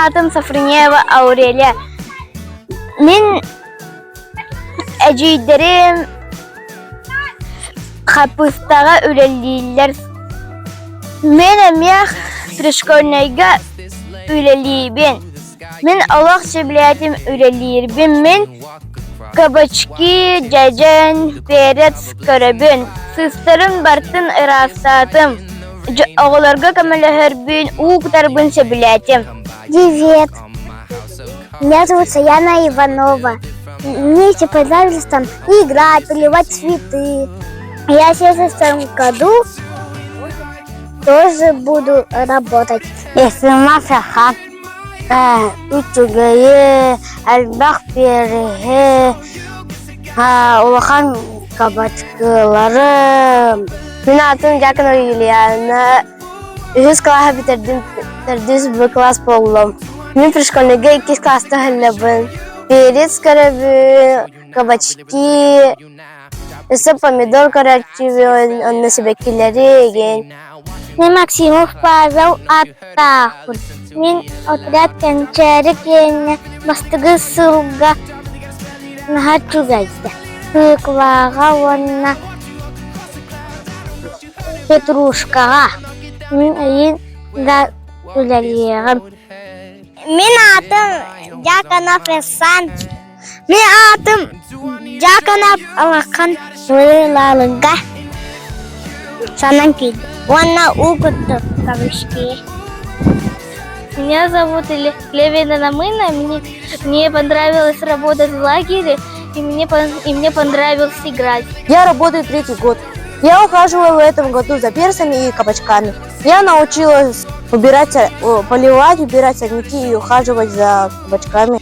атым Сафринева Аурелия. Мен әжейдерім қапыстаға үлелейлер. Мен әмех пришкольнайға үлелейбен. Мен Аллах сөйлетім үлелейбен. Мен кабачки, джаджан, перец көрөбен. Сыстырын бартын ырастатым. Оғыларға камалахарбен, уқтарбын сөйлетім. Привет. Меня зовут Саяна Иванова. Мне еще понравилось там играть, поливать цветы. Я в 16 году тоже буду работать. Есімім Ферхан. Үтігіе, әлбақ беріге, улахан кабачкыларым. Мен атым Жакынова Юлияна. 3 класс бітірдім, 4 класс болдым. Мен пришкольныйга 2 класста хіллебін. Перец көрөбін, кабачки, ісі помидор көрөбін, онны себеккелері еген. Мен Максимов Павел Аттахун. Мен отряд Кончарик ене бастығы сылға нағачугайды. Сықлаға онна петрушкаға. Мен әйін да үлелеғім. Мен атым Жаканов Эсан. Мен атым Жаканов Алақан Лалыға. Санан кейді. Онна угутты кабачки. Меня зовут Левина Намына. Мне понравилось работать в лагере, и мне понравилось играть. Я работаю 3-й год. Я ухаживаю в этом году за перцами и кабачками. Я научилась поливать, убирать сорняки и ухаживать за кабачками.